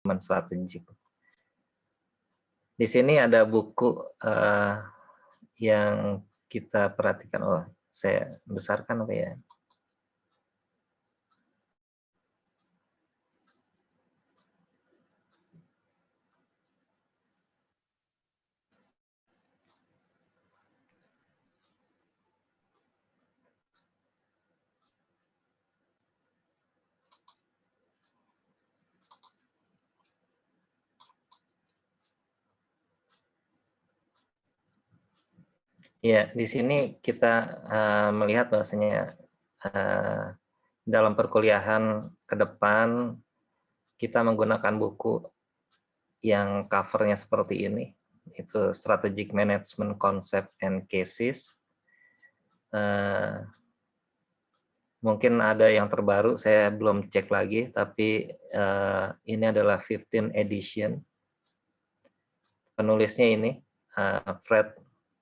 strategik. Di sini ada buku yang kita perhatikan. Oh, saya besarkan apa ya? Ya, di sini kita melihat bahwasanya dalam perkuliahan ke depan kita menggunakan buku yang covernya seperti ini, itu Strategic Management Concept and Cases. Mungkin ada yang terbaru, saya belum cek lagi, tapi ini adalah 15th edition. Penulisnya ini Fred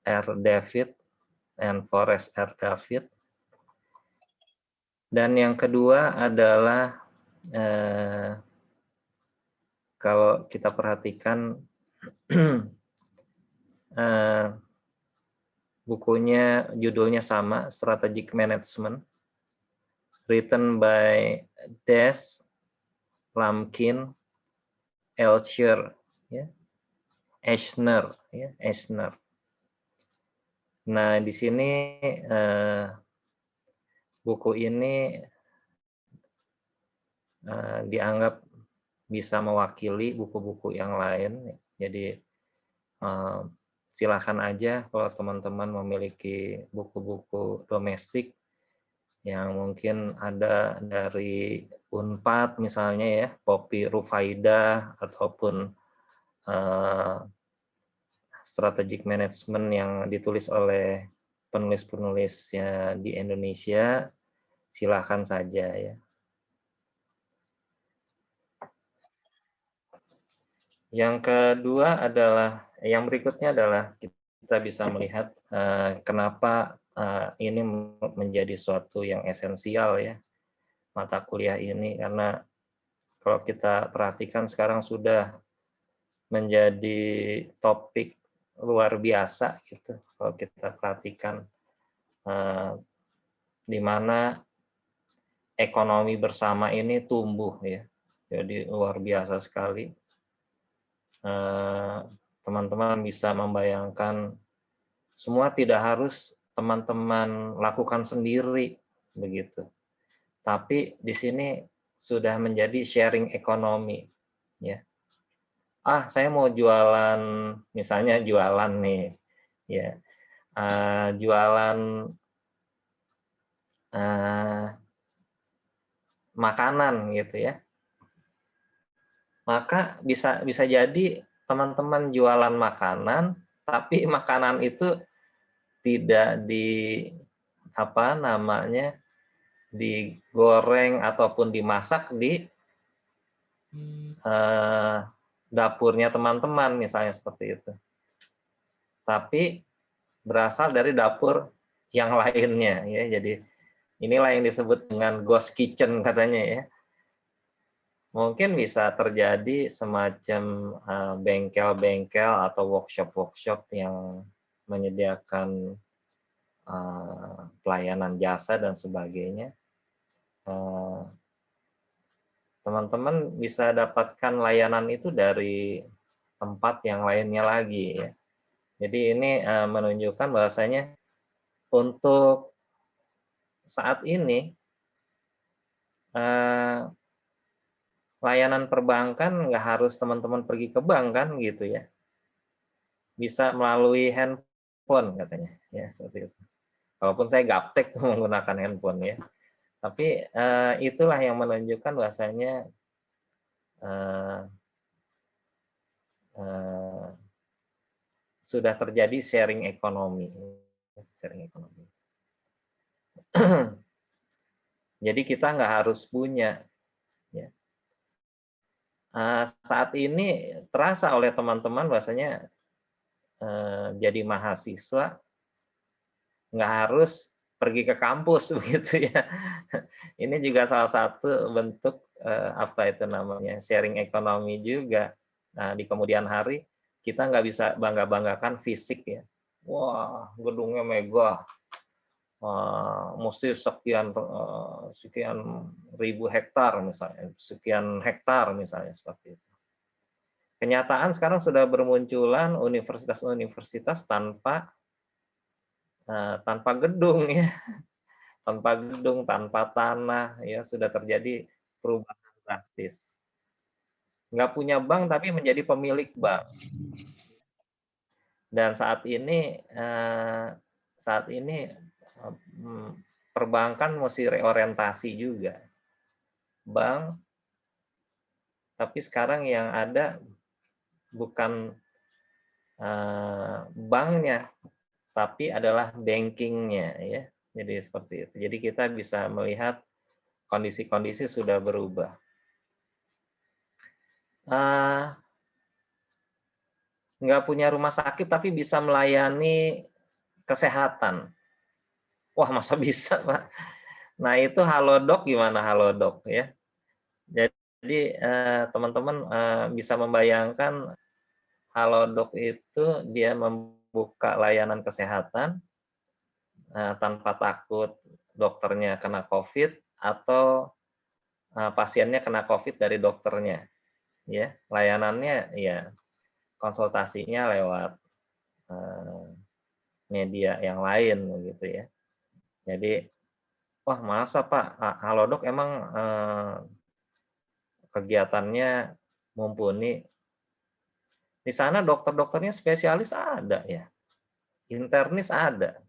R. David and Forrest R. David. Dan yang kedua adalah kalau kita perhatikan bukunya judulnya sama, Strategic Management, written by Des, Lumpkin, Elsher, ya, Eisner, ya, Eisner. Nah, di sini buku ini dianggap bisa mewakili buku-buku yang lain. Jadi silakan aja kalau teman-teman memiliki buku-buku domestik yang mungkin ada dari Unpad misalnya ya, Poppy Rufaidah, ataupun Strategic Management yang ditulis oleh penulis-penulisnya di Indonesia, silakan saja ya. Yang kedua adalah, yang berikutnya adalah kita bisa melihat kenapa ini menjadi suatu yang esensial ya, mata kuliah ini, karena kalau kita perhatikan sekarang sudah menjadi topik luar biasa gitu, kalau kita perhatikan di mana ekonomi bersama ini tumbuh ya, jadi luar biasa sekali. Teman-teman bisa membayangkan, semua tidak harus teman-teman lakukan sendiri begitu, tapi di sini sudah menjadi sharing ekonomi ya. Saya mau jualan, misalnya jualan nih ya, jualan makanan gitu ya, maka bisa jadi teman-teman jualan makanan, tapi makanan itu tidak digoreng ataupun dimasak di dapurnya teman-teman misalnya seperti itu, tapi berasal dari dapur yang lainnya ya. Jadi inilah yang disebut dengan ghost kitchen katanya ya. Mungkin bisa terjadi semacam bengkel-bengkel atau workshop-workshop yang menyediakan pelayanan jasa dan sebagainya. Teman-teman bisa dapatkan layanan itu dari tempat yang lainnya lagi ya. Jadi ini menunjukkan bahwasanya untuk saat ini layanan perbankan nggak harus teman-teman pergi ke bank kan gitu ya, bisa melalui handphone katanya ya, seperti itu. Walaupun saya gaptek tuh menggunakan handphone ya, tapi itulah yang menunjukkan bahwasanya sudah terjadi sharing ekonomi. Jadi kita nggak harus punya ya. Saat ini terasa oleh teman-teman bahwasanya jadi mahasiswa nggak harus pergi ke kampus begitu ya. Ini juga salah satu bentuk apa itu namanya, sharing ekonomi juga. Nah, di kemudian hari kita nggak bisa bangga-banggakan fisik ya. Wah, gedungnya megah, mesti sekian ribu hektar misalnya, sekian hektar misalnya seperti itu. Kenyataan sekarang sudah bermunculan universitas-universitas tanpa gedung ya, tanpa tanah ya, sudah terjadi perubahan drastis. Nggak punya bank tapi menjadi pemilik bank. Dan saat ini perbankan mesti reorientasi juga. Bank, tapi sekarang yang ada bukan banknya, tapi adalah bankingnya ya. Jadi seperti itu. Jadi kita bisa melihat kondisi-kondisi sudah berubah. Nggak punya rumah sakit tapi bisa melayani kesehatan. Wah, masa bisa, Pak? Nah, itu Halodoc gimana Halodoc ya. Jadi teman-teman bisa membayangkan Halodoc itu dia membuka layanan kesehatan tanpa takut dokternya kena COVID atau pasiennya kena COVID dari dokternya. Ya, layanannya ya konsultasinya lewat media yang lain begitu ya. Jadi, wah masa Pak Halodoc emang kegiatannya mumpuni. Di sana dokter-dokternya spesialis ada ya, internis ada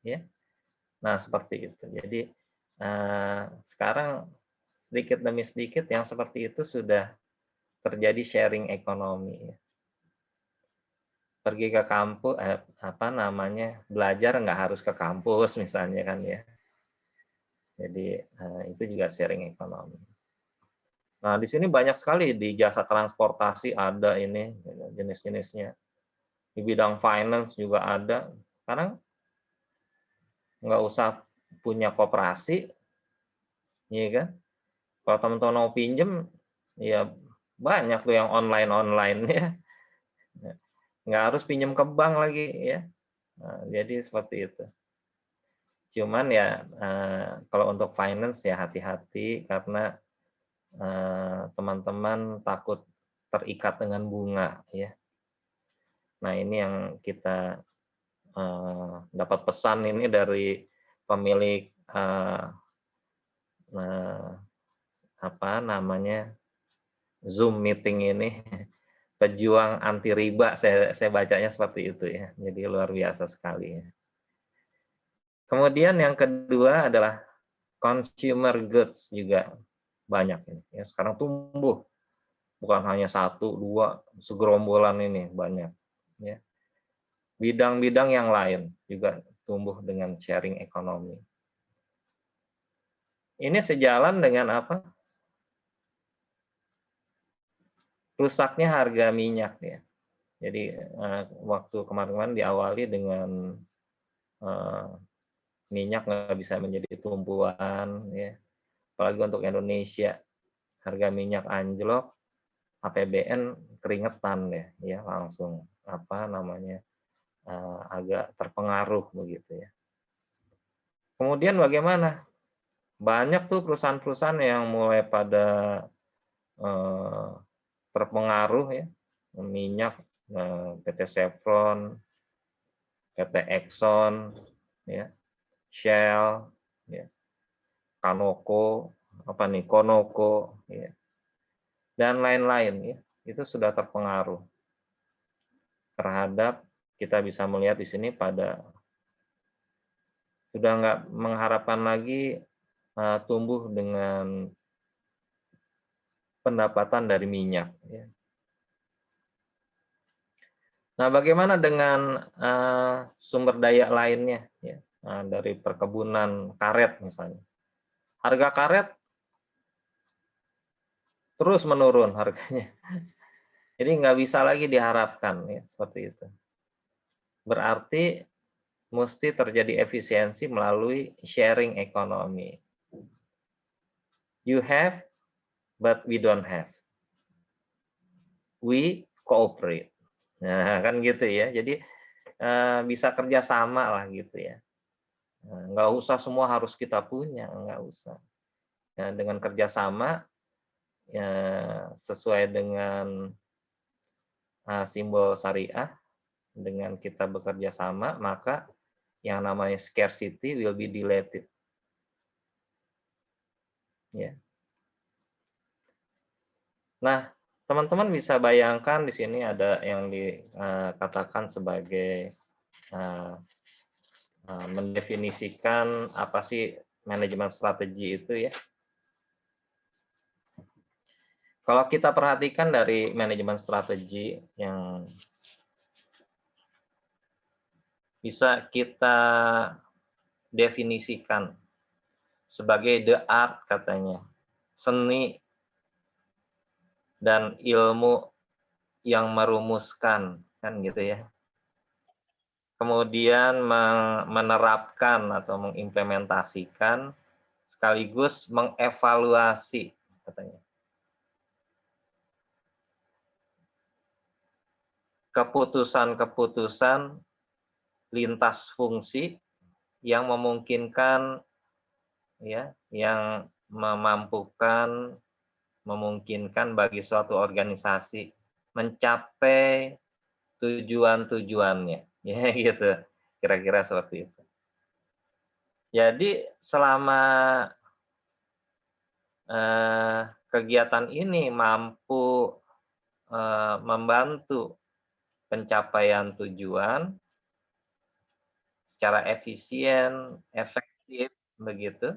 ya. Nah seperti itu. Jadi sekarang sedikit demi sedikit yang seperti itu sudah terjadi sharing ekonomi. Pergi ke kampus, belajar nggak harus ke kampus misalnya kan ya. Jadi itu juga sharing ekonomi. Nah di sini banyak sekali di jasa transportasi ada ini jenis-jenisnya. Di bidang finance juga ada. Sekarang nggak usah punya koperasi, ya kan? Kalau teman-teman mau pinjem, ya banyak tuh yang online ya. Nggak harus pinjem ke bank lagi ya. Nah, jadi seperti itu. Cuman ya kalau untuk finance ya hati-hati karena teman-teman takut terikat dengan bunga ya. Nah ini yang kita dapat pesan ini dari pemilik Zoom meeting ini, pejuang anti riba, saya bacanya seperti itu ya. Jadi luar biasa sekali. Kemudian yang kedua adalah consumer goods juga banyak ini. Ya, sekarang tumbuh, bukan hanya 1, 2, segerombolan ini banyak. Ya. Bidang-bidang yang lain juga tumbuh dengan sharing ekonomi. Ini sejalan dengan apa? Rusaknya harga minyak ya. Jadi waktu kemarin-kemarin diawali dengan minyak nggak bisa menjadi tumpuan ya. Apalagi untuk Indonesia harga minyak anjlok, APBN keringetan ya langsung agak terpengaruh begitu ya. Kemudian bagaimana? Banyak tuh perusahaan-perusahaan yang mulai pada terpengaruh ya, minyak, PT Chevron, PT Exxon, ya, Shell, ya, Conoco, ya, dan lain-lain ya, itu sudah terpengaruh terhadap kita bisa melihat di sini sudah nggak mengharapkan lagi tumbuh dengan pendapatan dari minyak. Ya. Nah, bagaimana dengan sumber daya lainnya ya, dari perkebunan karet misalnya? Harga karet terus menurun harganya. Jadi nggak bisa lagi diharapkan ya seperti itu. Berarti mesti terjadi efisiensi melalui sharing ekonomi. You have, but we don't have. We cooperate. Nah, kan gitu ya. Jadi bisa kerjasama lah gitu ya. Nggak usah semua harus kita punya, nggak usah. Ya, dengan kerjasama ya, sesuai dengan simbol syariah, dengan kita bekerja sama, maka yang namanya scarcity will be deleted. Ya. Nah, teman-teman bisa bayangkan di sini ada yang dikatakan sebagai mendefinisikan apa sih manajemen strategi itu ya. Kalau kita perhatikan dari manajemen strategi yang bisa kita definisikan sebagai the art katanya, seni dan ilmu yang merumuskan, kan gitu ya. Kemudian menerapkan atau mengimplementasikan sekaligus mengevaluasi katanya. Keputusan-keputusan lintas fungsi yang memungkinkan ya, yang memungkinkan bagi suatu organisasi mencapai tujuan-tujuannya. Ya gitu. Kira-kira seperti itu. Jadi selama kegiatan ini mampu membantu pencapaian tujuan secara efisien, efektif, begitu.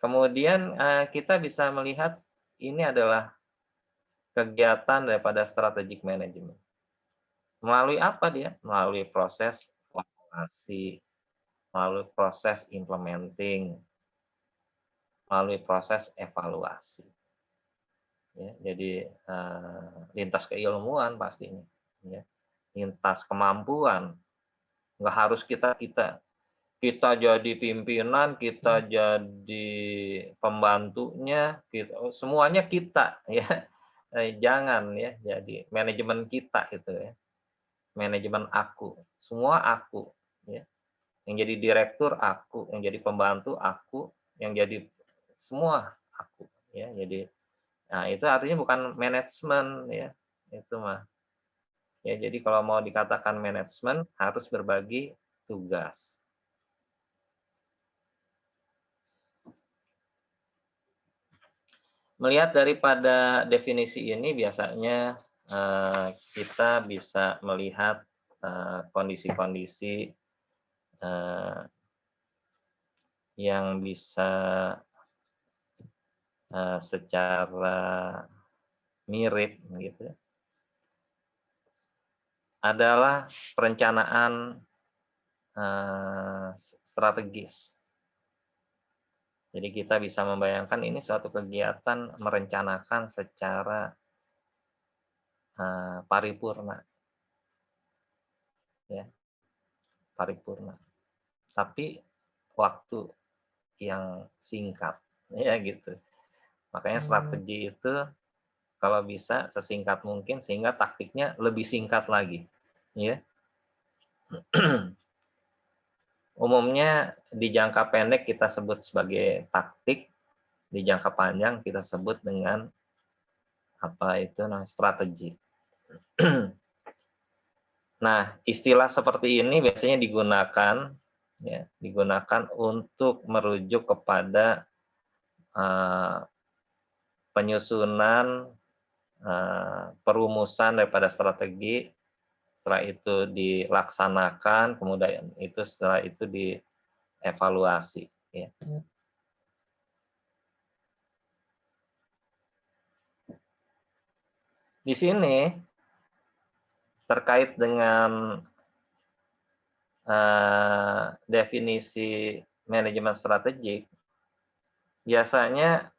Kemudian kita bisa melihat ini adalah kegiatan daripada strategic management. Melalui apa dia? Melalui proses formulasi, melalui proses implementing, melalui proses evaluasi. Ya, jadi lintas keilmuan pastinya, ya. Lintas kemampuan. Nggak harus kita jadi pimpinan, kita jadi pembantunya, semuanya kita, ya. Jangan ya, jadi manajemen kita gitu ya, manajemen aku, semua aku, ya. Yang jadi direktur aku, yang jadi pembantu aku, yang jadi semua aku, ya. Jadi, nah itu artinya bukan manajemen ya, itu mah. Ya, jadi kalau mau dikatakan manajemen harus berbagi tugas. Melihat daripada definisi ini biasanya kita bisa melihat kondisi-kondisi yang bisa secara mirip gitu adalah perencanaan strategis. Jadi kita bisa membayangkan ini suatu kegiatan merencanakan secara paripurna, ya, paripurna. Tapi waktu yang singkat, ya gitu. Makanya strategi itu kalau bisa sesingkat mungkin sehingga taktiknya lebih singkat lagi, ya. Umumnya di jangka pendek kita sebut sebagai taktik, di jangka panjang kita sebut dengan apa itu namanya strategi. Nah, istilah seperti ini biasanya digunakan ya, digunakan untuk merujuk kepada penyusunan perumusan daripada strategi, setelah itu dilaksanakan, kemudian setelah itu dievaluasi. Ya. Di sini terkait dengan definisi manajemen strategik, biasanya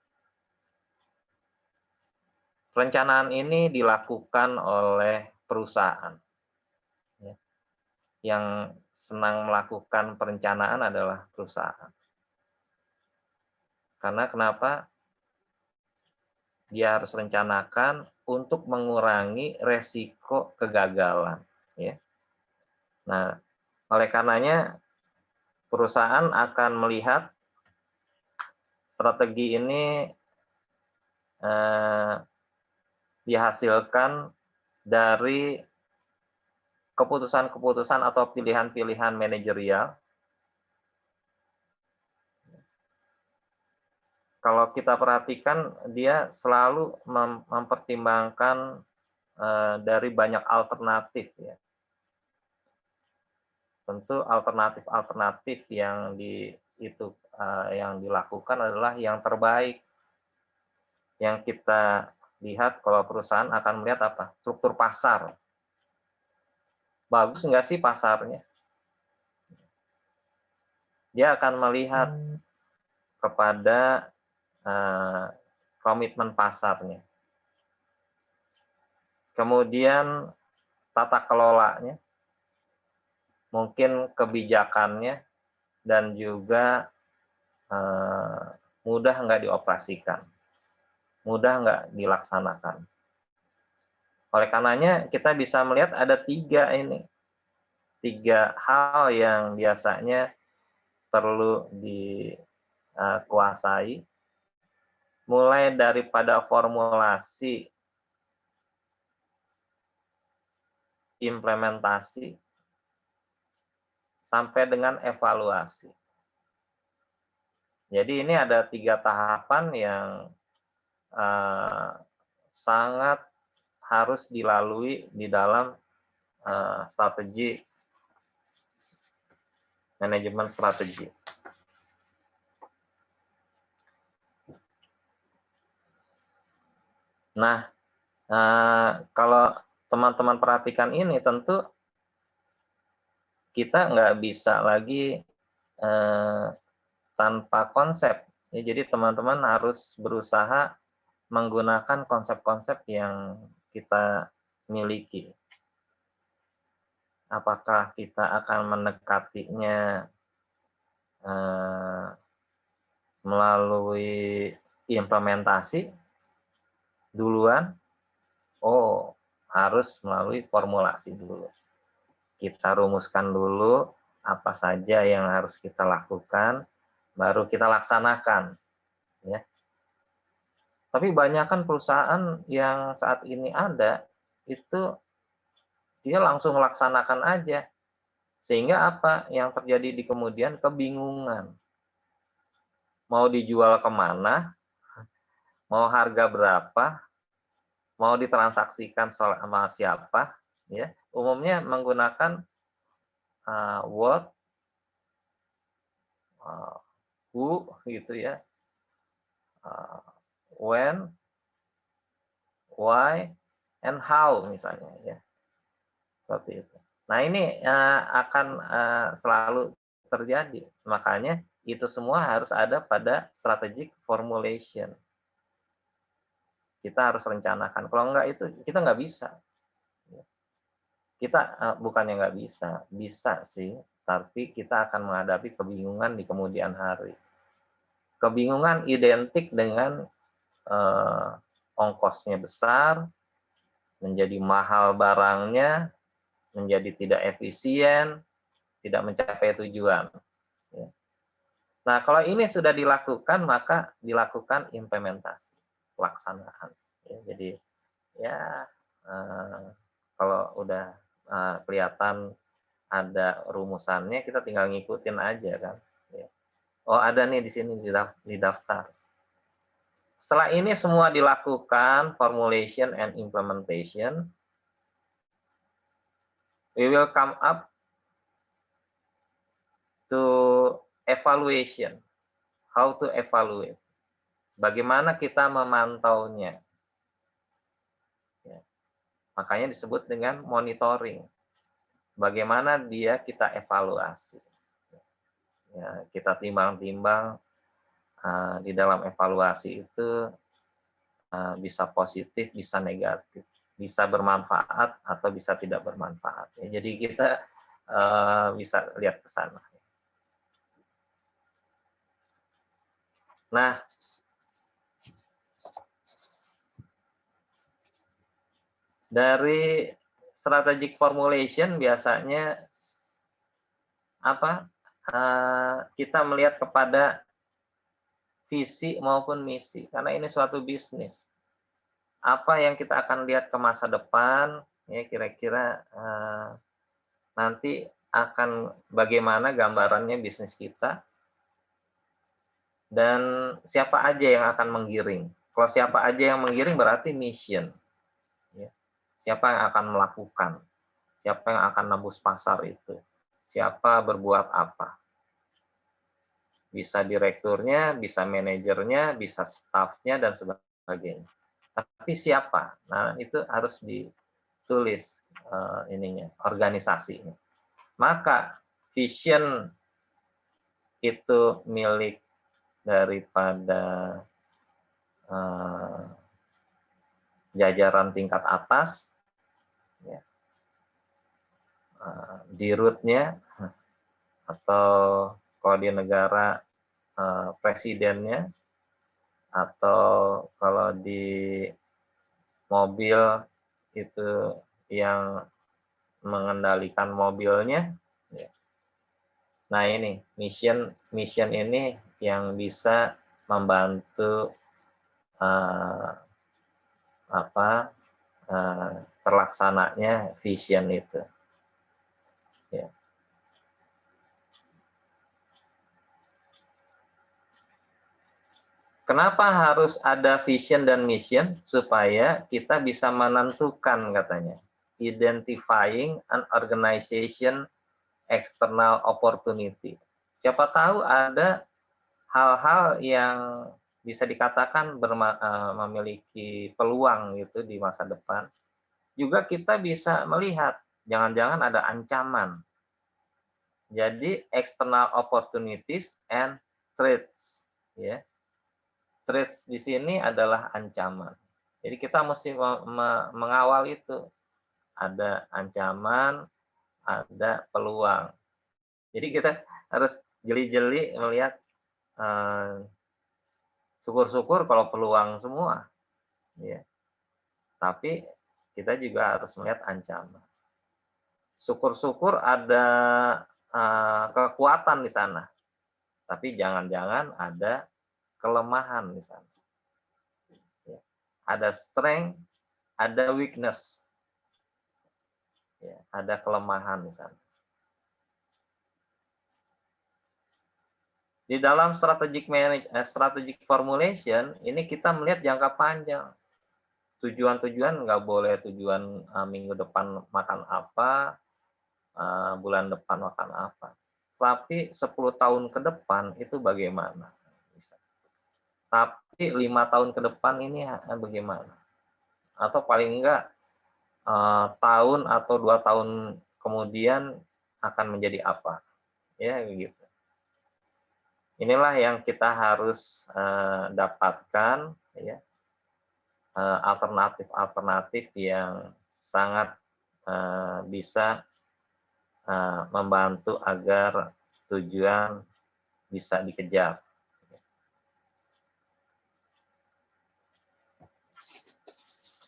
perencanaan ini dilakukan oleh perusahaan. Ya. Yang senang melakukan perencanaan adalah perusahaan. Karena kenapa? dia harus rencanakan untuk mengurangi resiko kegagalan. Ya. Nah, oleh karenanya perusahaan akan melihat strategi ini dihasilkan dari keputusan-keputusan atau pilihan-pilihan manajerial. Kalau kita perhatikan, dia selalu mempertimbangkan dari banyak alternatif, ya. Tentu alternatif-alternatif yang yang dilakukan adalah yang terbaik. Yang kita lihat kalau perusahaan akan melihat apa? Struktur pasar. Bagus nggak sih pasarnya? Dia akan melihat kepada komitmen pasarnya. Kemudian tata kelolanya, mungkin kebijakannya, dan juga mudah nggak dioperasikan, mudah nggak dilaksanakan. Oleh karenanya kita bisa melihat ada tiga hal yang biasanya perlu dikuasai, mulai daripada formulasi, implementasi, sampai dengan evaluasi. Jadi ini ada 3 tahapan yang sangat harus dilalui di dalam strategi manajemen strategi. Nah, kalau teman-teman perhatikan ini, tentu kita nggak bisa lagi tanpa konsep. Ya, jadi teman-teman harus berusaha menggunakan konsep-konsep yang kita miliki. Apakah kita akan mendekatinya melalui implementasi duluan? Oh, harus melalui formulasi dulu. Kita rumuskan dulu apa saja yang harus kita lakukan, baru kita laksanakan. Ya. Tapi banyak kan perusahaan yang saat ini ada, itu dia langsung laksanakan aja. Sehingga apa yang terjadi di kemudian? Kebingungan. Mau dijual kemana, mau harga berapa, mau ditransaksikan sama siapa, ya. Umumnya menggunakan what, who, gitu ya, when, why, and how misalnya, ya. Seperti itu. Nah, ini akan selalu terjadi. Makanya itu semua harus ada pada strategic formulation. Kita harus rencanakan. Kalau enggak itu kita nggak bisa. Kita bukannya nggak bisa, bisa sih, tapi kita akan menghadapi kebingungan di kemudian hari. Kebingungan identik dengan ongkosnya besar, menjadi mahal barangnya, menjadi tidak efisien, tidak mencapai tujuan. Nah, kalau ini sudah dilakukan, maka dilakukan implementasi, pelaksanaan. Ya, jadi, ya kalau udah kelihatan ada rumusannya, kita tinggal ngikutin aja kan. Ya. Oh, ada nih di sini di daftar. Setelah ini semua dilakukan, formulation and implementation, we will come up to evaluation. How to evaluate. Bagaimana kita memantaunya. Ya. Makanya disebut dengan monitoring. Bagaimana dia kita evaluasi. Ya, kita timbang-timbang di dalam evaluasi itu bisa positif, bisa negatif, bisa bermanfaat atau bisa tidak bermanfaat. Ya, jadi kita bisa lihat ke sana. Nah, Dari strategic formulation biasanya apa? Kita melihat kepada visi maupun misi, karena ini suatu bisnis. Apa yang kita akan lihat ke masa depan, ya kira-kira nanti akan bagaimana gambarannya bisnis kita, dan siapa aja yang akan menggiring. Kalau siapa aja yang menggiring berarti mission. Ya. Siapa yang akan melakukan, siapa yang akan nembus pasar itu, siapa berbuat apa. Bisa direkturnya, bisa manajernya, bisa staffnya, dan sebagainya. Tapi siapa? Nah, itu harus ditulis ininya, organisasinya. Maka vision itu milik daripada jajaran tingkat atas, ya, dirutnya, atau kalau di negara presidennya, atau kalau di mobil itu yang mengendalikan mobilnya. Ya. Nah ini mission ini yang bisa membantu terlaksananya vision itu. Ya. Kenapa harus ada vision dan mission? Supaya kita bisa menentukan, katanya, identifying an organization external opportunity. Siapa tahu ada hal-hal yang bisa dikatakan memiliki peluang gitu di masa depan. Juga kita bisa melihat, jangan-jangan ada ancaman. Jadi external opportunities and threats, ya. Threats di sini adalah ancaman. Jadi kita mesti mengawal itu. Ada ancaman, ada peluang. Jadi kita harus jeli-jeli melihat, syukur-syukur kalau peluang semua, ya. Tapi kita juga harus melihat ancaman. Syukur-syukur ada kekuatan di sana, tapi jangan-jangan ada kelemahan di sana. Ya. Ada strength, ada weakness, ya, ada kelemahan di sana. Di dalam strategic formulation ini kita melihat jangka panjang. Tujuan-tujuan nggak boleh tujuan minggu depan makan apa, bulan depan makan apa. Tapi 10 tahun ke depan itu bagaimana? Tapi 5 tahun ke depan ini bagaimana? Atau paling enggak tahun atau 2 tahun kemudian akan menjadi apa? Ya begitu. Inilah yang kita harus dapatkan, ya, alternatif-alternatif yang sangat bisa membantu agar tujuan bisa dikejar.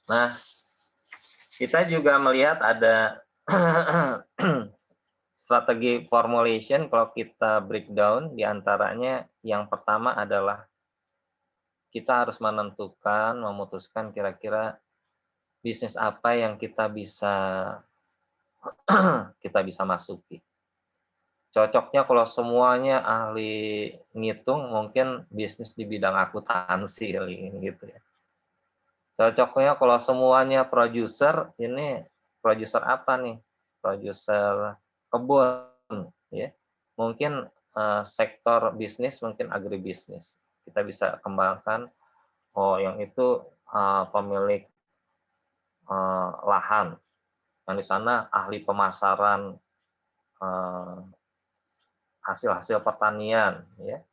Nah, kita juga melihat ada strategi formulation. Kalau kita breakdown, diantaranya yang pertama adalah kita harus menentukan, memutuskan kira-kira bisnis apa yang kita bisa masuki. Cocoknya kalau semuanya ahli ngitung, mungkin bisnis di bidang akuntansi gitu ya. Cocoknya kalau semuanya produser, ini produser apa nih? Produser kebun, ya. Mungkin sektor bisnis, mungkin agribisnis. Kita bisa kembangkan, oh yang itu pemilik lahan, yang di sana ahli pemasaran hasil-hasil pertanian, ya.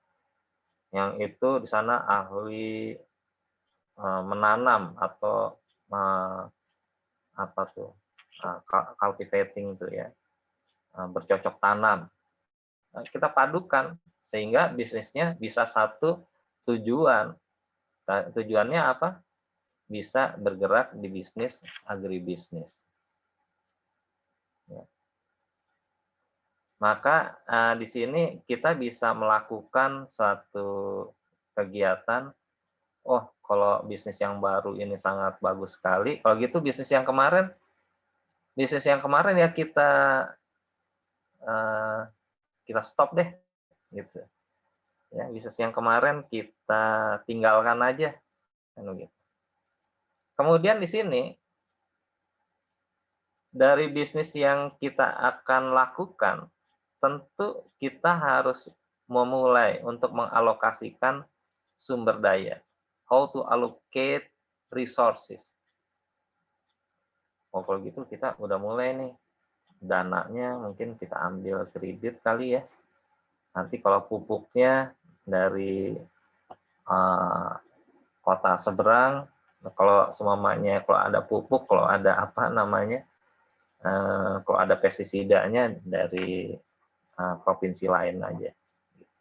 Yang itu di sana ahli menanam atau cultivating itu ya, bercocok tanam. Kita padukan sehingga bisnisnya bisa satu tujuan. Tujuannya apa? bisa bergerak di bisnis agribisnis. Ya. Maka di sini kita bisa melakukan suatu kegiatan, oh kalau bisnis yang baru ini sangat bagus sekali, kalau gitu bisnis yang kemarin ya eh, kita stop deh, gitu. Ya, bisnis yang kemarin kita tinggalkan aja, kan begitu. Kemudian di sini dari bisnis yang kita akan lakukan, tentu kita harus memulai untuk mengalokasikan sumber daya. How to allocate resources. Oh, kalau gitu kita udah mulai nih. Dananya mungkin kita ambil kredit kali ya. Nanti kalau pupuknya dari kota seberang, kalau semuanya, kalau ada pupuk, kalau ada apa namanya, kalau ada pestisidanya dari provinsi lain aja.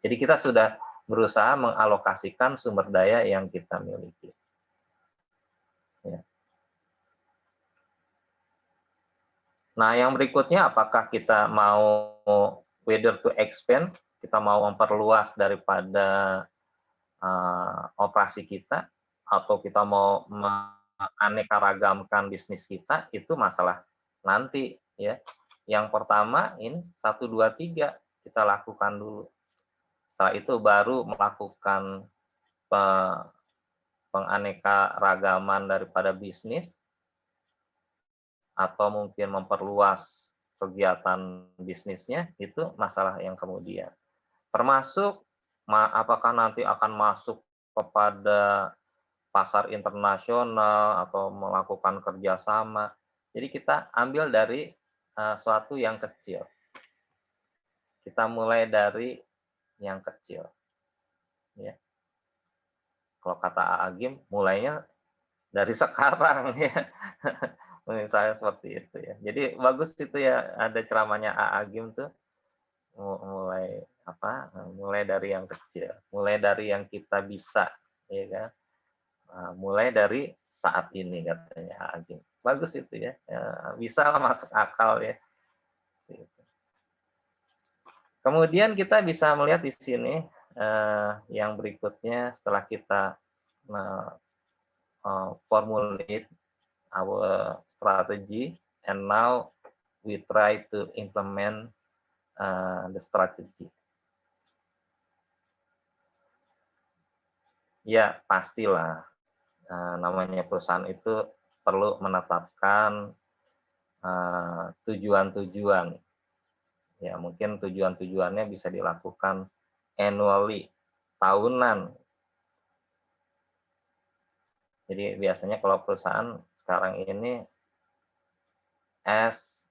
Jadi kita sudah berusaha mengalokasikan sumber daya yang kita miliki. Ya. Nah, yang berikutnya, apakah kita mau whether to expand, kita mau memperluas daripada operasi kita, atau kita mau menganeka-ragamkan bisnis kita, itu masalah nanti ya. Yang pertama ini 1, 2, 3 kita lakukan dulu. Setelah itu baru melakukan penganeka-ragaman daripada bisnis, atau mungkin memperluas kegiatan bisnisnya, itu masalah yang kemudian. Termasuk apakah nanti akan masuk kepada pasar internasional atau melakukan kerjasama. Jadi kita ambil dari suatu yang kecil. Kita mulai dari yang kecil. Ya. Kalau kata Agim, mulainya dari sekarang ya. Misalnya seperti itu ya. Jadi bagus itu ya, ada ceramahnya Agim tuh, mulai mulai dari yang kecil, mulai dari yang kita bisa, ya kan. Mulai dari saat ini katanya Agim. Bagus itu ya, bisa lah, masuk akal ya. Kemudian kita bisa melihat di sini yang berikutnya, setelah kita formulate our strategy, and now we try to implement the strategy. Ya, pastilah. Namanya perusahaan itu perlu menetapkan tujuan-tujuan. Ya, mungkin tujuan-tujuannya bisa dilakukan annually, tahunan. Jadi biasanya kalau perusahaan sekarang ini as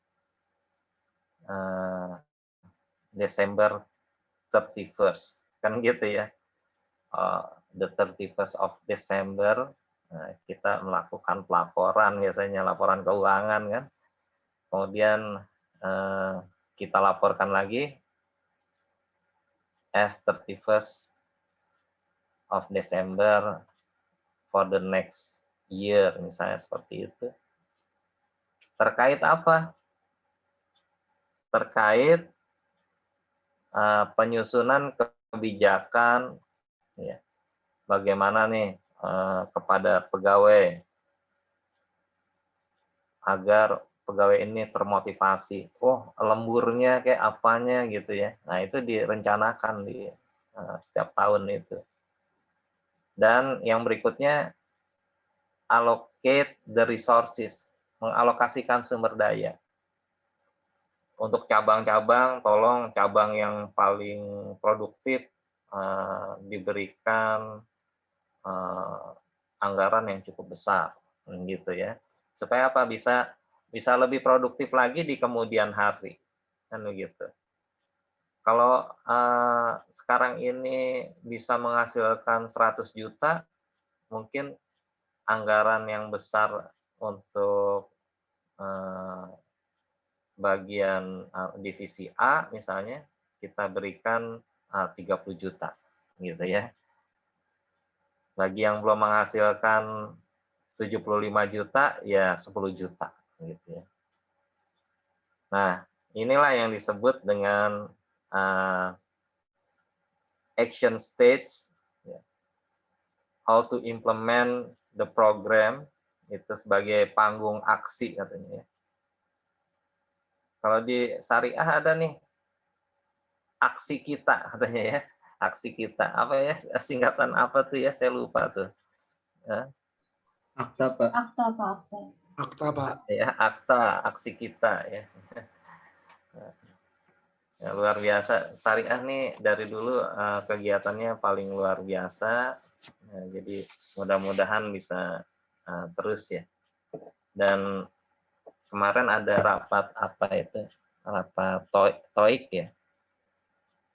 December 31st, kan gitu ya. The 31st of December kita melakukan pelaporan, biasanya laporan keuangan kan. Kemudian kita laporkan lagi as 31st of December for the next year, misalnya seperti itu. Terkait apa? Terkait penyusunan kebijakan, ya, bagaimana nih kepada pegawai agar pegawai ini termotivasi. Oh, lemburnya kayak apanya gitu ya. Nah, itu direncanakan di setiap tahun itu. Dan yang berikutnya, allocate the resources, mengalokasikan sumber daya. Untuk cabang-cabang, tolong cabang yang paling produktif diberikan anggaran yang cukup besar, gitu ya. Supaya apa? Bisa lebih produktif lagi di kemudian hari, kan begitu. Kalau sekarang ini bisa menghasilkan 100 juta, mungkin anggaran yang besar untuk bagian divisi A misalnya, kita berikan 30 juta, gitu ya. Bagi yang belum menghasilkan 75 juta ya 10 juta gitu ya. Nah, inilah yang disebut dengan action stage, ya. How to implement the program, itu sebagai panggung aksi katanya ya. Kalau di syariah ada nih aksi kita katanya ya, aksi kita apa ya, singkatan apa tuh ya, saya lupa tuh. Akta, Pak. Akta, Pak. Akta, Pak. Ya, akta, aksi kita ya. Ya, luar biasa. Syariah nih dari dulu kegiatannya paling luar biasa. Nah, jadi mudah-mudahan bisa terus ya. Dan kemarin ada rapat apa itu? Rapat TOIK ya.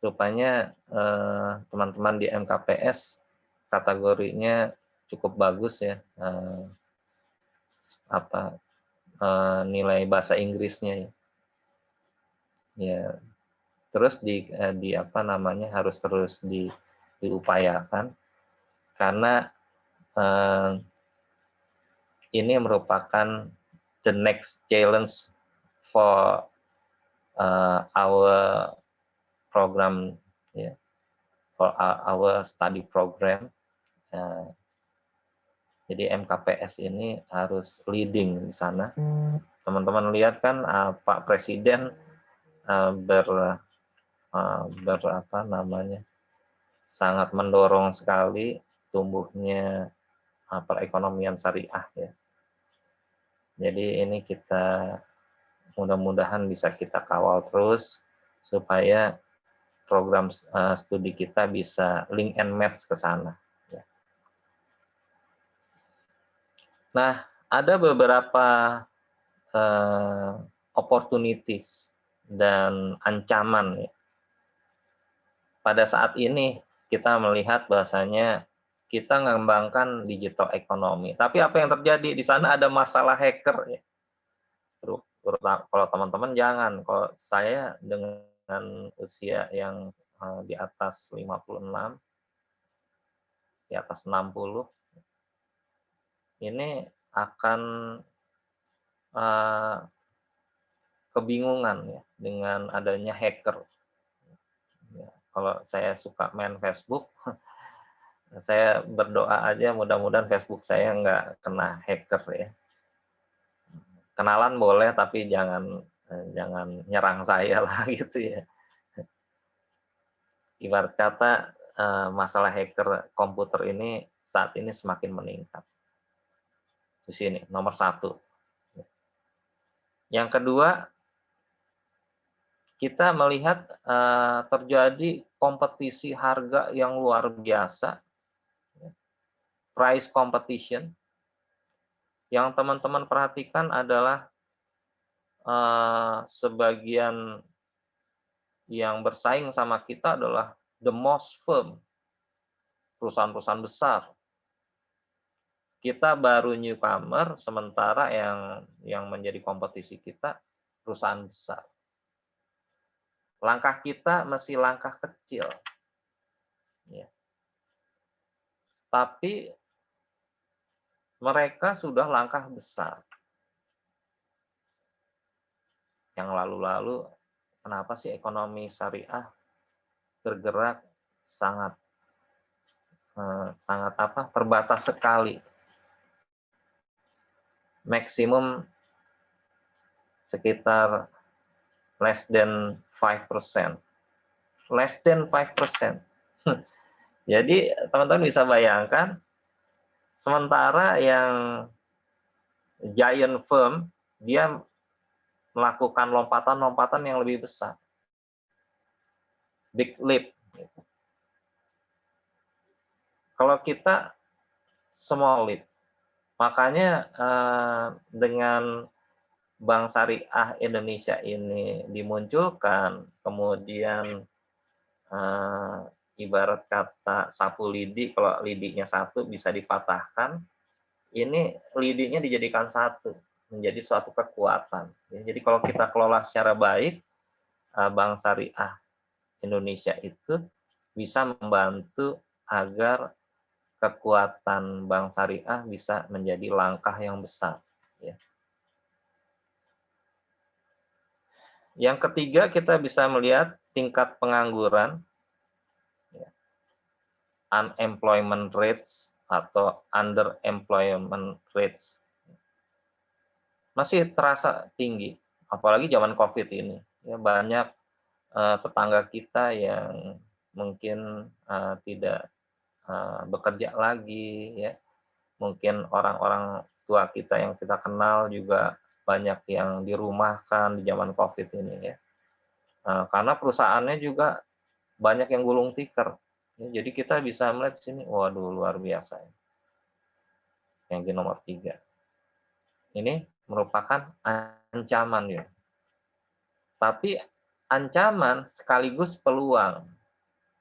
Rupanya teman-teman di MKPS kategorinya cukup bagus ya. Nilai bahasa Inggrisnya ya. Ya, terus di apa namanya, harus terus diupayakan karena ini merupakan the next challenge for our program ya, for our study program. Jadi MKPS ini harus leading di sana. Teman-teman lihat kan Pak Presiden apa namanya, sangat mendorong sekali tumbuhnya perekonomian syariah ya. Jadi ini kita mudah-mudahan bisa kita kawal terus supaya program studi kita bisa link and match ke sana. Ya. Nah, ada beberapa opportunities dan ancaman ya. Pada saat ini kita melihat bahasanya kita mengembangkan digital ekonomi, tapi apa yang terjadi di sana, ada masalah hacker ya. Kalau teman-teman jangan, kalau saya dengan usia yang di atas 56, di atas 60, ini akan kebingungan ya dengan adanya hacker. Ya, kalau saya suka main Facebook, saya berdoa aja mudah-mudahan Facebook saya nggak kena hacker ya. Kenalan boleh tapi jangan nyerang saya lah gitu ya. Ibarat kata masalah hacker komputer ini saat ini semakin meningkat. Di sini nomor 1. Yang kedua, kita melihat terjadi kompetisi harga yang luar biasa, price competition. Yang teman-teman perhatikan adalah sebagian yang bersaing sama kita adalah the most firm, perusahaan-perusahaan besar. Kita baru newcomer, sementara yang menjadi kompetisi kita perusahaan besar. Langkah kita masih langkah kecil, ya. Tapi mereka sudah langkah besar. Yang lalu-lalu, kenapa sih ekonomi syariah bergerak sangat terbatas sekali. Maksimum sekitar less than 5%. Less than 5%. Jadi teman-teman bisa bayangkan, sementara yang giant firm, dia melakukan lompatan-lompatan yang lebih besar. Big leap. Kalau kita small leap. Makanya dengan Bank Syariah Indonesia ini dimunculkan, kemudian ibarat kata sapu lidi, kalau lidinya satu bisa dipatahkan, ini lidinya dijadikan satu, menjadi suatu kekuatan. Jadi kalau kita kelola secara baik, Bank Syariah Indonesia itu bisa membantu agar kekuatan bank syariah bisa menjadi langkah yang besar. Ya. Yang ketiga, kita bisa melihat tingkat pengangguran, ya, unemployment rates atau underemployment rates masih terasa tinggi, apalagi zaman COVID ini. Ya, banyak tetangga kita yang mungkin tidak bekerja lagi, ya. Mungkin orang-orang tua kita yang kita kenal juga banyak yang dirumahkan di zaman COVID ini, ya. Karena perusahaannya juga banyak yang gulung tikar. Ya, jadi kita bisa melihat di sini, waduh luar biasa. Yang di nomor 3. Ini merupakan ancaman, ya. Tapi ancaman sekaligus peluang,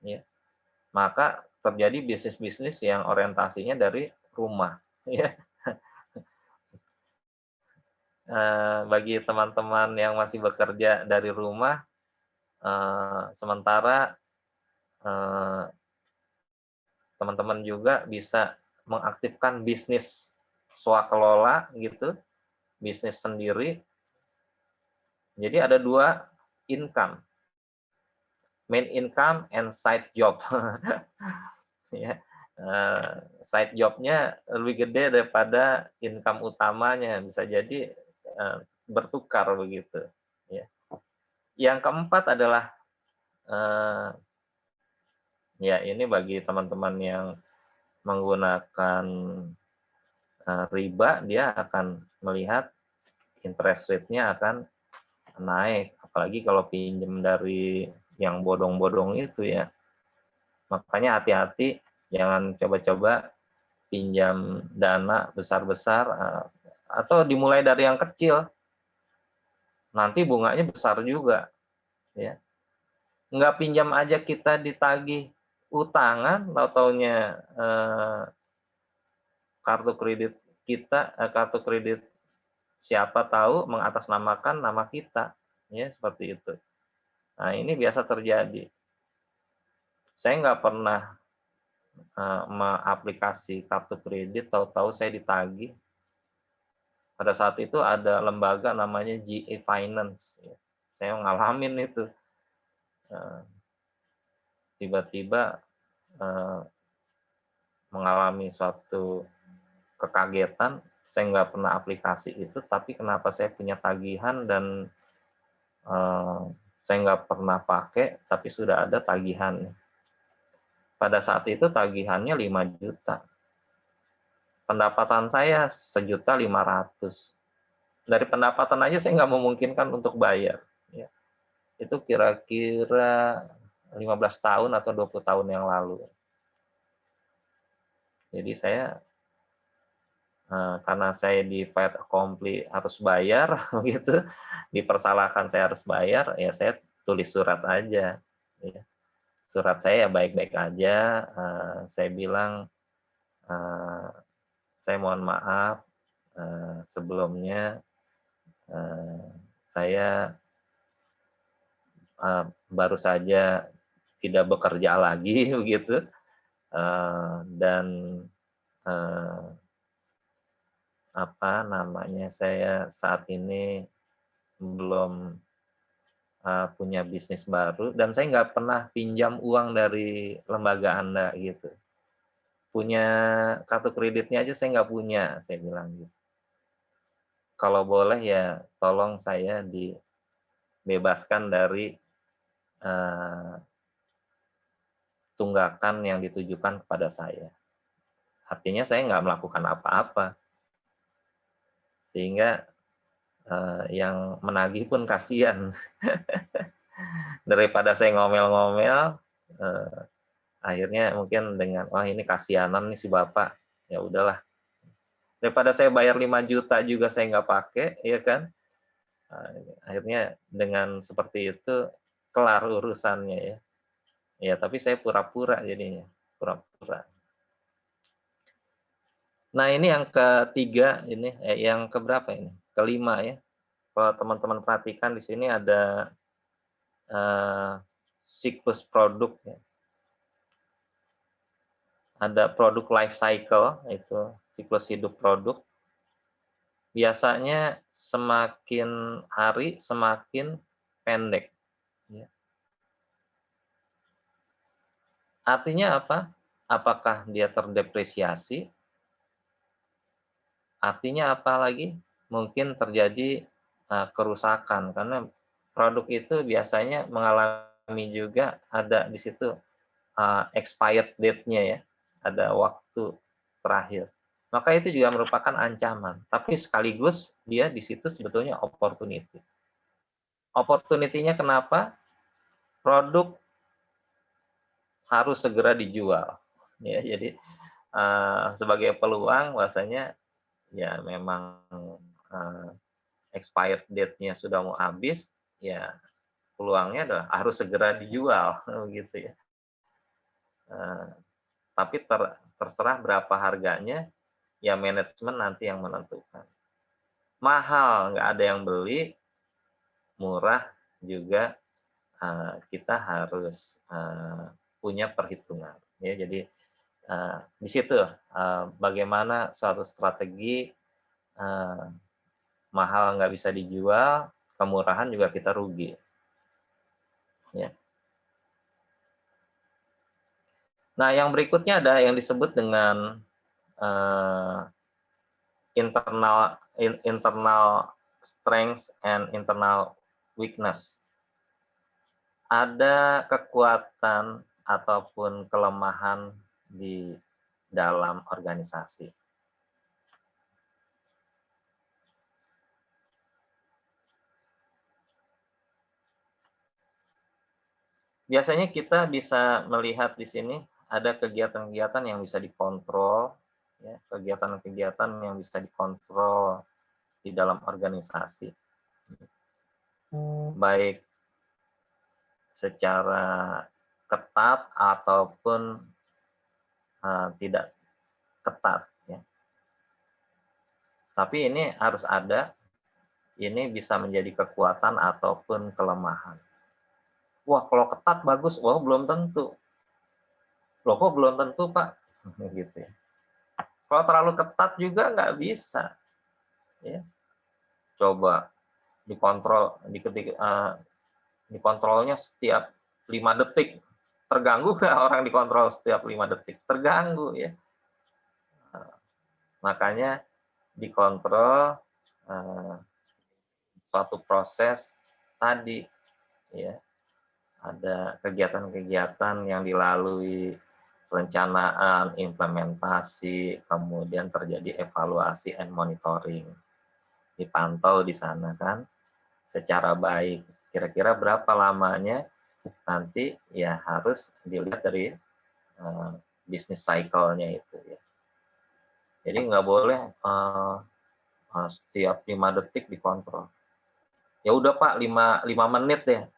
ya. Maka terjadi bisnis-bisnis yang orientasinya dari rumah, ya. Bagi teman-teman yang masih bekerja dari rumah, sementara teman-teman juga bisa mengaktifkan bisnis swakelola gitu, bisnis sendiri. Jadi ada 2 income, main income and side job. Ya, side job-nya lebih gede daripada income utamanya, bisa jadi bertukar begitu, ya. Yang keempat adalah ya ini bagi teman-teman yang menggunakan riba, dia akan melihat interest rate-nya akan naik, apalagi kalau pinjam dari yang bodong-bodong itu, ya. Makanya hati-hati, jangan coba-coba pinjam dana besar-besar, atau dimulai dari yang kecil, nanti bunganya besar juga, ya. Nggak pinjam aja kita ditagih utangan, tahu-taunya kartu kredit kita, kartu kredit siapa tahu mengatasnamakan nama kita, ya seperti itu. Nah ini biasa terjadi. Saya nggak pernah mengaplikasi kartu kredit, tahu-tahu saya ditagih. Pada saat itu ada lembaga namanya GE Finance, ya. Saya ngalamin itu. Tiba-tiba mengalami suatu kekagetan, saya nggak pernah aplikasi itu, tapi kenapa saya punya tagihan dan saya nggak pernah pakai, tapi sudah ada tagihan. Pada saat itu tagihannya 5 juta. Pendapatan saya 1.500.000. Dari pendapatan aja saya nggak memungkinkan untuk bayar. Ya. Itu kira-kira 15 tahun atau 20 tahun yang lalu. Jadi saya karena saya di fait accompli harus bayar, begitu, dipersalahkan saya harus bayar, ya saya tulis surat aja. Ya. Surat saya ya baik-baik aja, saya bilang, saya mohon maaf, sebelumnya saya baru saja tidak bekerja lagi, begitu, dan apa namanya, saya saat ini belum punya bisnis baru dan saya nggak pernah pinjam uang dari lembaga Anda gitu. Punya kartu kreditnya aja saya nggak punya, saya bilang gitu. Kalau boleh ya tolong saya dibebaskan dari tunggakan yang ditujukan kepada saya. Artinya saya nggak melakukan apa-apa. Sehingga yang menagih pun kasihan. Daripada saya ngomel-ngomel, akhirnya mungkin dengan, wah ini kasihanan nih si bapak, ya udahlah. Daripada saya bayar 5 juta juga saya nggak pakai, ya kan? Akhirnya dengan seperti itu, kelar urusannya ya. Ya tapi saya pura-pura jadinya, pura-pura. Nah ini yang ketiga, ini yang keberapa ini? Kelima ya. Kalau teman-teman perhatikan di sini ada siklus produk, ya. ada produk life cycle, itu siklus hidup produk. Biasanya semakin hari semakin pendek. Ya. Artinya apa? Apakah dia terdepresiasi? Artinya apa lagi? Mungkin terjadi kerusakan karena produk itu biasanya mengalami juga ada di situ expired date-nya ya, ada waktu terakhir. Maka itu juga merupakan ancaman, tapi sekaligus dia di situ sebetulnya opportunity. Opportunity-nya kenapa? Produk harus segera dijual. Ya, jadi sebagai peluang bahwasanya ya memang expired date-nya sudah mau habis, ya peluangnya adalah harus segera dijual, gitu ya. Tapi terserah berapa harganya, ya manajemen nanti yang menentukan. Mahal nggak ada yang beli, murah juga kita harus punya perhitungan. Ya, jadi di situ bagaimana suatu strategi mahal nggak bisa dijual, kemurahan juga kita rugi. Ya. Nah, yang berikutnya ada yang disebut dengan internal strength and internal weakness. Ada kekuatan ataupun kelemahan di dalam organisasi. Biasanya kita bisa melihat di sini ada kegiatan-kegiatan yang bisa dikontrol, ya, kegiatan-kegiatan yang bisa dikontrol di dalam organisasi, baik secara ketat ataupun tidak ketat. Ya. Tapi ini harus ada, ini bisa menjadi kekuatan ataupun kelemahan. Wah, kalau ketat bagus, wah belum tentu. Loh kok belum tentu, Pak? Gitu ya. Kalau terlalu ketat juga nggak bisa. Ya. Coba dikontrol, dikontrolnya setiap 5 detik. Terganggu nggak orang dikontrol setiap 5 detik? Terganggu ya. Makanya dikontrol suatu proses tadi ya. Ada kegiatan-kegiatan yang dilalui, perencanaan, implementasi, kemudian terjadi evaluasi and monitoring. Dipantau di sana kan secara baik. Kira-kira berapa lamanya nanti ya harus dilihat dari bisnis cycle-nya itu ya. Jadi nggak boleh setiap 5 detik dikontrol. Ya udah Pak, 5 menit ya.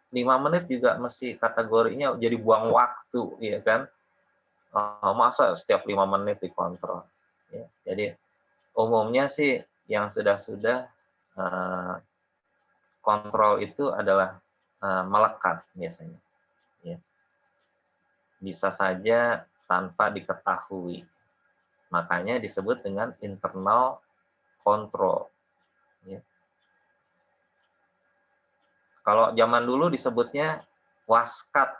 5 menit juga mesti kategorinya jadi buang waktu, ya kan? Masa setiap 5 menit dikontrol. Ya, jadi umumnya sih yang sudah kontrol itu adalah melekat biasanya. Ya. Bisa saja tanpa diketahui. Makanya disebut dengan internal control. Ya. Kalau zaman dulu disebutnya waskat,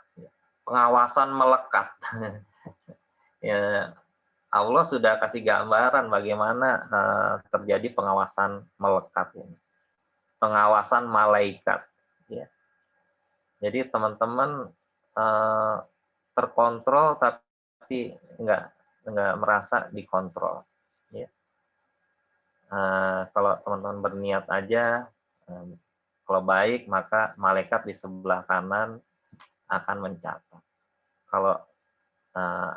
pengawasan melekat. Ya, Allah sudah kasih gambaran bagaimana terjadi pengawasan melekat ini. Pengawasan malaikat. Ya. Jadi teman-teman terkontrol tapi nggak merasa dikontrol. Ya. Kalau teman-teman berniat aja, kalau baik maka malaikat di sebelah kanan akan mencatat. Kalau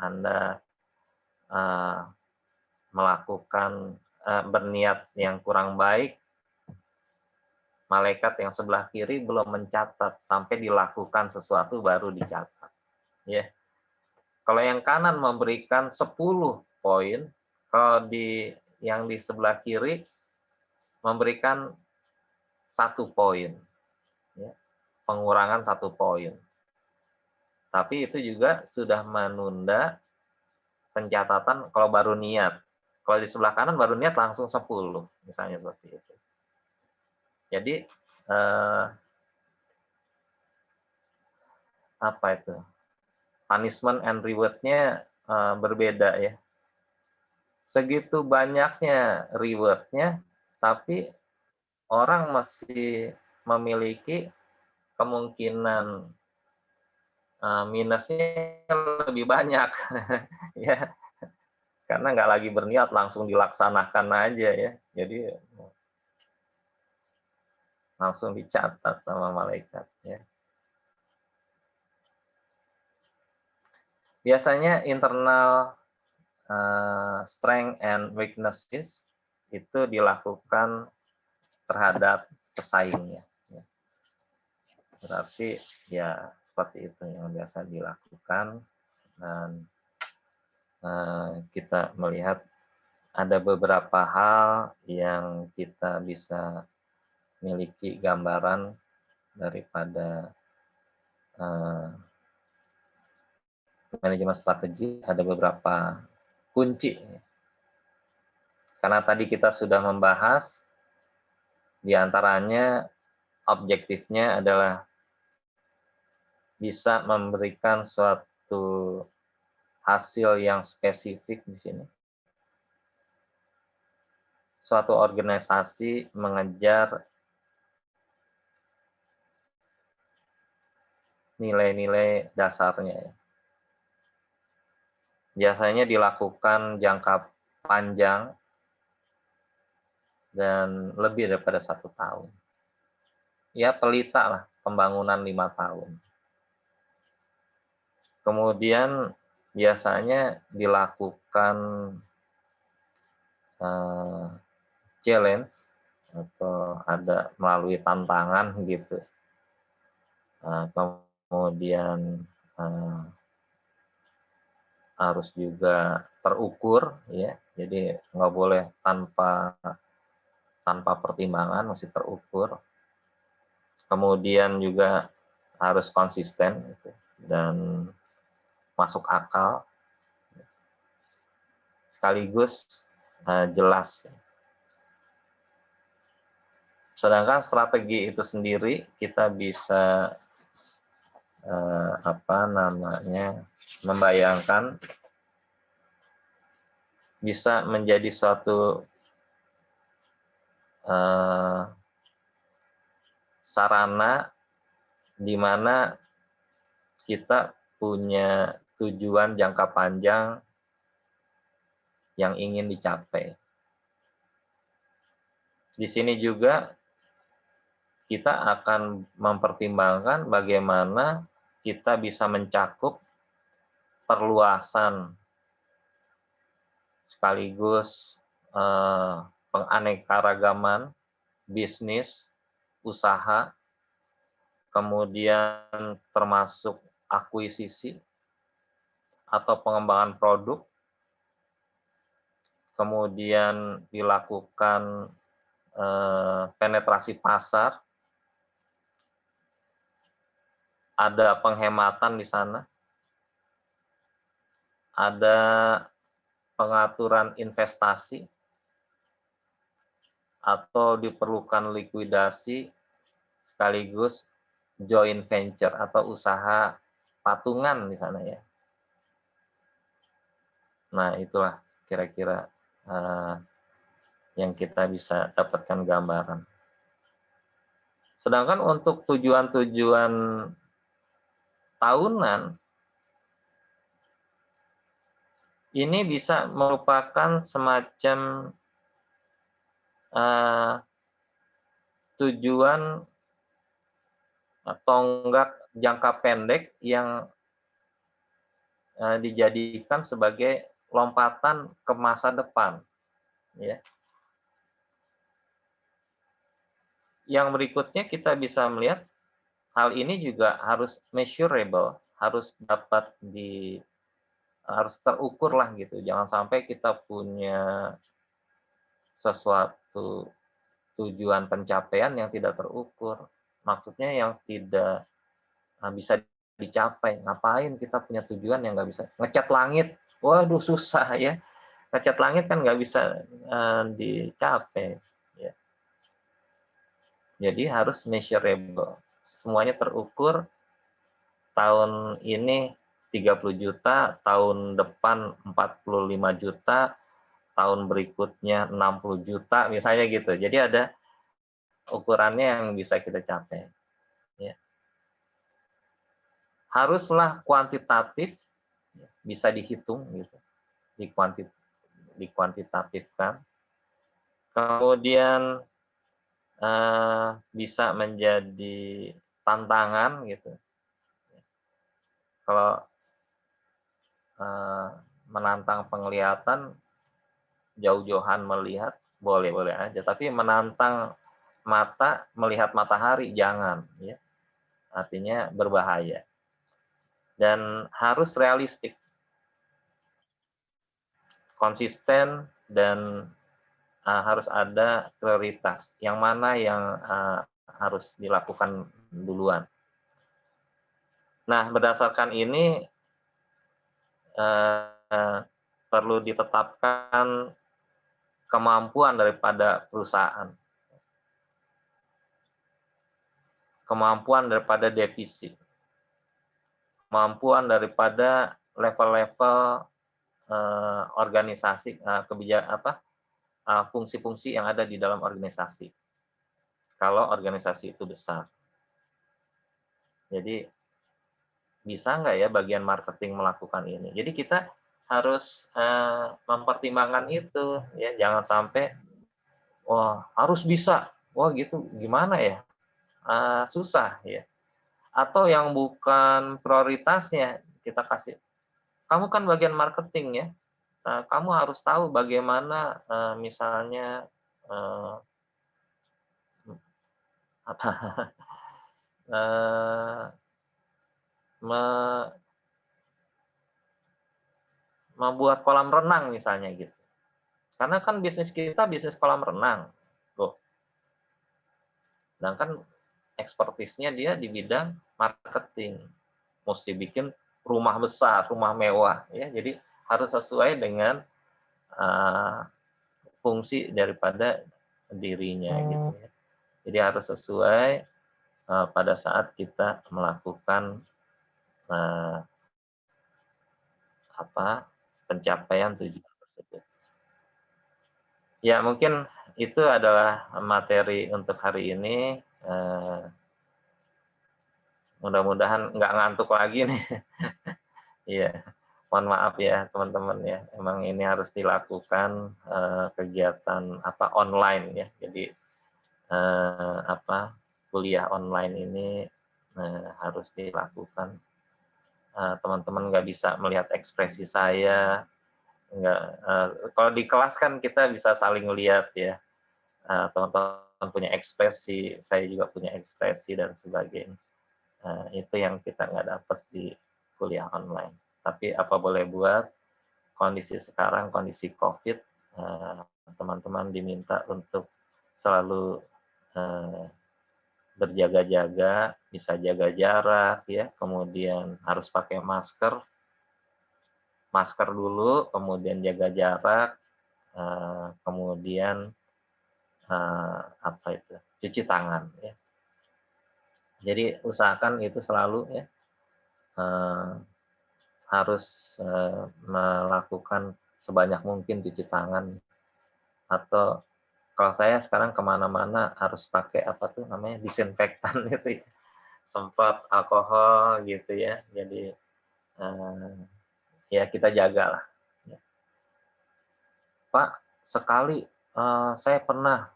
Anda melakukan berniat yang kurang baik, malaikat yang sebelah kiri belum mencatat sampai dilakukan sesuatu baru dicatat. Ya. Kalau yang kanan memberikan 10 poin, kalau yang di sebelah kiri memberikan 1 poin. Ya. Pengurangan 1 poin. Tapi itu juga sudah menunda pencatatan kalau baru niat. Kalau di sebelah kanan baru niat langsung 10, misalnya seperti itu. Jadi, apa itu, punishment and reward-nya berbeda ya. Segitu banyaknya reward-nya, tapi orang masih memiliki kemungkinan minusnya lebih banyak. Ya, karena nggak lagi berniat langsung dilaksanakan aja ya. Jadi langsung dicatat sama malaikat ya. Biasanya internal strength and weaknesses itu dilakukan terhadap pesaingnya. Ya. Berarti ya seperti itu yang biasa dilakukan, dan kita melihat ada beberapa hal yang kita bisa miliki gambaran daripada manajemen strategi. Ada beberapa kunci. Karena tadi kita sudah membahas, diantaranya objektifnya adalah bisa memberikan suatu hasil yang spesifik di sini. Suatu organisasi mengejar nilai-nilai dasarnya. Biasanya dilakukan jangka panjang dan lebih daripada 1 tahun. Ya, pelita lah, pembangunan 5 tahun. Kemudian biasanya dilakukan challenge atau ada melalui tantangan gitu. Kemudian harus juga terukur ya, jadi nggak boleh tanpa pertimbangan, mesti terukur. Kemudian juga harus konsisten gitu, dan masuk akal, sekaligus jelas. Sedangkan strategi itu sendiri kita bisa membayangkan bisa menjadi suatu sarana di mana kita punya tujuan jangka panjang yang ingin dicapai. Di sini juga kita akan mempertimbangkan bagaimana kita bisa mencakup perluasan sekaligus penganekaragaman bisnis, usaha, kemudian termasuk akuisisi atau pengembangan produk, kemudian dilakukan penetrasi pasar, ada penghematan di sana, ada pengaturan investasi, atau diperlukan likuidasi sekaligus joint venture atau usaha patungan di sana ya. Nah, itulah kira-kira yang kita bisa dapatkan gambaran. Sedangkan untuk tujuan-tujuan tahunan, ini bisa merupakan semacam tujuan tonggak jangka pendek yang dijadikan sebagai lompatan ke masa depan. Ya. Yang berikutnya kita bisa melihat hal ini juga harus measurable, harus harus terukur lah gitu. Jangan sampai kita punya sesuatu tujuan pencapaian yang tidak terukur. Maksudnya yang tidak bisa dicapai. Ngapain kita punya tujuan yang nggak bisa? Ngecat langit waduh susah ya. Cat langit kan nggak bisa dicapai. Ya. Jadi harus measurable. Semuanya terukur. Tahun ini 30 juta, tahun depan 45 juta, tahun berikutnya 60 juta, misalnya gitu. Jadi ada ukurannya yang bisa kita capai. Ya. Haruslah kuantitatif, bisa dihitung gitu, dikuantitatifkan. Kemudian bisa menjadi tantangan gitu. Kalau menantang penglihatan, jauh-jauhan melihat, boleh-boleh aja. Tapi menantang mata, melihat matahari, jangan. Ya. Artinya berbahaya. Dan harus realistik, konsisten, dan harus ada prioritas. Yang mana yang harus dilakukan duluan. Nah, berdasarkan ini perlu ditetapkan kemampuan daripada perusahaan, kemampuan daripada divisi, kemampuan daripada level-level organisasi, fungsi-fungsi yang ada di dalam organisasi. Kalau organisasi itu besar. Jadi bisa nggak ya bagian marketing melakukan ini? Jadi kita harus mempertimbangkan itu, ya, jangan sampai wah harus bisa, wah gitu gimana ya? Susah ya. Atau yang bukan prioritasnya kita kasih, kamu kan bagian marketing ya, kamu harus tahu bagaimana misalnya apa me membuat kolam renang misalnya gitu. Karena kan bisnis kita bisnis kolam renang, tuh. Sedangkan ekspertisnya dia di bidang marketing, mesti bikin rumah besar, rumah mewah, ya. Jadi harus sesuai dengan fungsi daripada dirinya gitu ya. Jadi harus sesuai pada saat kita melakukan pencapaian tujuan tersebut. Ya mungkin itu adalah materi untuk hari ini. Mudah-mudahan nggak ngantuk lagi nih. Iya, mohon maaf ya teman-teman ya. Emang ini harus dilakukan kegiatan online ya. Jadi kuliah online ini harus dilakukan. Teman-teman nggak bisa melihat ekspresi saya, nggak. Kalau di kelas kan kita bisa saling lihat ya. Teman-teman punya ekspresi, saya juga punya ekspresi dan sebagainya. Itu yang kita nggak dapat di kuliah online. Tapi apa boleh buat, kondisi sekarang, kondisi COVID, teman-teman diminta untuk selalu berjaga-jaga, bisa jaga jarak, ya, kemudian harus pakai masker dulu, kemudian jaga jarak, kemudian cuci tangan, ya. Jadi usahakan itu selalu ya harus melakukan sebanyak mungkin cuci tangan, atau kalau saya sekarang kemana-mana harus pakai disinfektan gitu ya, semprot alkohol gitu ya. Jadi ya kita jagalah. Ya. Pak, sekali saya pernah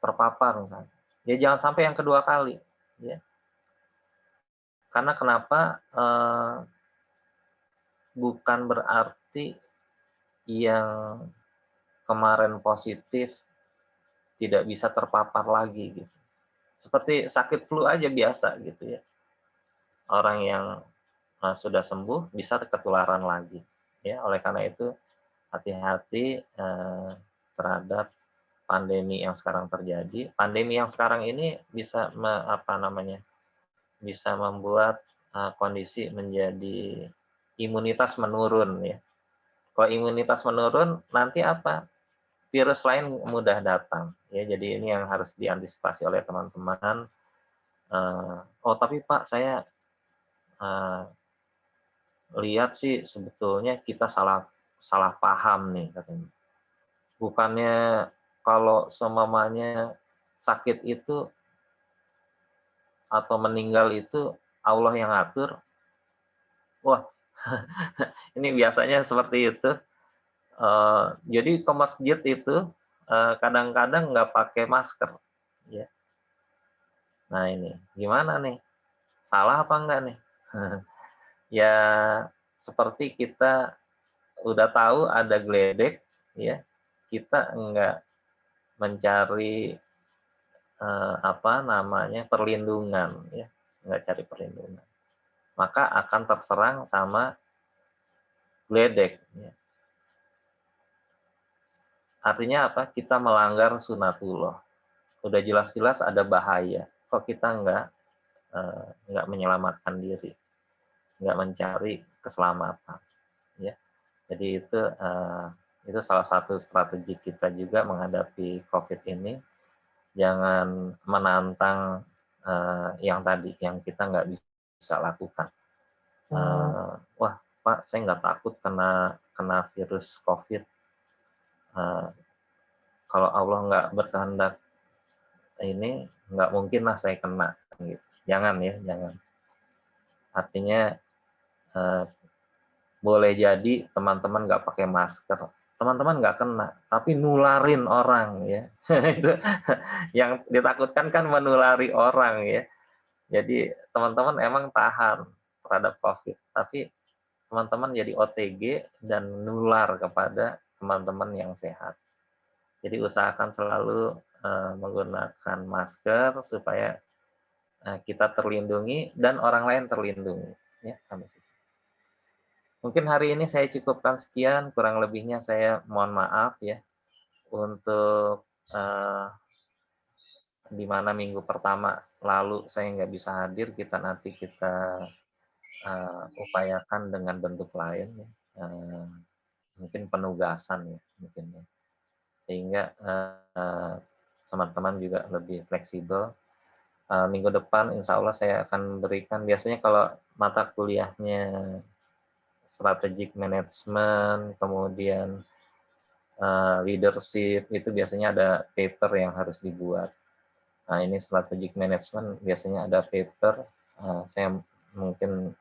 terpapar, kan. Ya jangan sampai yang kedua kali, ya. Karena kenapa? Bukan berarti yang kemarin positif tidak bisa terpapar lagi gitu. Seperti sakit flu aja biasa gitu ya. Orang yang sudah sembuh bisa ketularan lagi. Ya, oleh karena itu hati-hati terhadap pandemi yang sekarang terjadi. Pandemi yang sekarang ini bisa bisa membuat kondisi menjadi imunitas menurun ya. Kalau imunitas menurun, nanti apa? Virus lain mudah datang. Ya, jadi ini yang harus diantisipasi oleh teman-teman. Oh tapi Pak, saya lihat sih sebetulnya kita salah salah paham nih katanya. Bukannya kalau seumpamanya sakit itu atau meninggal itu Allah yang ngatur. Wah, ini biasanya seperti itu. Jadi ke masjid itu kadang-kadang nggak pakai masker. Ya. Nah ini gimana nih? Salah apa enggak nih? Ya seperti kita udah tahu ada geledek, ya kita enggak mencari apa namanya perlindungan, ya nggak cari perlindungan, maka akan terserang sama geledek. Ya. Artinya apa? Kita melanggar sunatullah. Udah jelas-jelas ada bahaya. Kok kita nggak menyelamatkan diri, nggak mencari keselamatan. Ya. Jadi itu salah satu strategi kita juga menghadapi COVID ini. Jangan menantang yang tadi, yang kita nggak bisa lakukan. Wah, Pak, saya nggak takut kena virus COVID. Kalau Allah nggak berkehendak ini, nggak mungkin lah saya kena. Gitu. Jangan ya, jangan. Artinya boleh jadi teman-teman nggak pakai masker, teman-teman nggak kena, tapi nularin orang ya. Itu yang ditakutkan kan menulari orang ya. Jadi teman-teman emang tahan terhadap COVID, tapi teman-teman jadi OTG dan nular kepada teman-teman yang sehat. Jadi usahakan selalu menggunakan masker supaya kita terlindungi dan orang lain terlindungi. Ya, sampai situ. Mungkin hari ini saya cukupkan sekian, kurang lebihnya saya mohon maaf ya untuk di mana minggu pertama lalu saya nggak bisa hadir, nanti kita upayakan dengan bentuk lain, ya. Mungkin penugasan ya, mungkin ya. Sehingga teman-teman juga lebih fleksibel. Minggu depan insya Allah saya akan berikan, biasanya kalau mata kuliahnya strategic management, kemudian leadership, itu biasanya ada paper yang harus dibuat. Nah ini strategic management biasanya ada paper, saya mungkin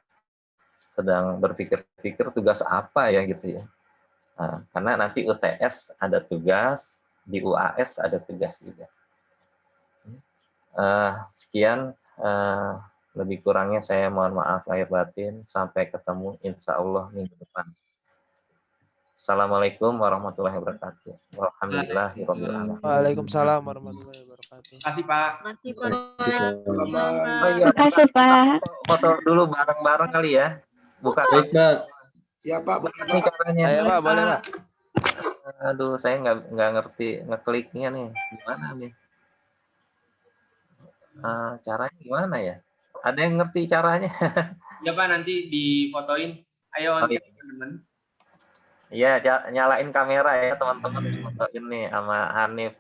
sedang berpikir-pikir tugas apa ya gitu ya. Karena nanti UTS ada tugas, di UAS ada tugas juga. Sekian, lebih kurangnya saya mohon maaf lahir batin. Sampai ketemu insya Allah minggu depan. Assalamualaikum warahmatullahi wabarakatuh. Walhamdulillahirabbil alamin. Waalaikumsalam warahmatullahi wabarakatuh. Terima kasih Pak. Oh iya, Terima kasih Pak. foto dulu bareng-bareng kali ya. Buka. Baik, Pak. Ya Pak, boleh Ini Pak. caranya. Ayo Pak, boleh Pak. Aduh, saya nggak ngerti ngekliknya nih. Gimana nih? Caranya gimana ya? Ada yang ngerti caranya? Ya Pak, nanti difotoin. Ayo Oh, iya. teman-teman. Iya, nyalain kamera ya teman-teman. Fotoin nih sama Hanif.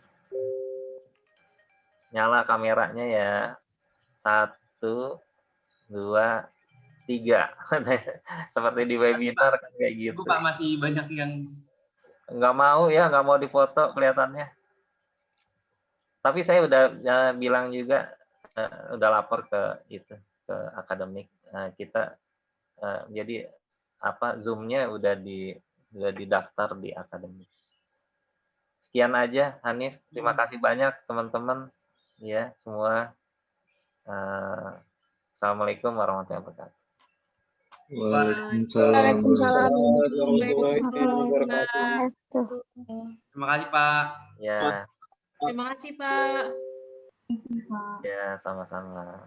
Nyala kameranya ya. 1, 2, 3. Seperti di webinar kan kayak gitu. Ibu Pak masih banyak yang Nggak mau ya, nggak mau difoto kelihatannya. Tapi saya udah bilang juga, udah lapor ke akademik. Kita jadi Zoom-nya udah didaftar di akademik. Sekian aja Hanif, terima kasih banyak teman-teman ya semua. Assalamualaikum warahmatullahi wabarakatuh. Waalaikumsalam Waalaikumsalam. terima kasih Pak. Ya, Terima kasih Pak. ya sama-sama.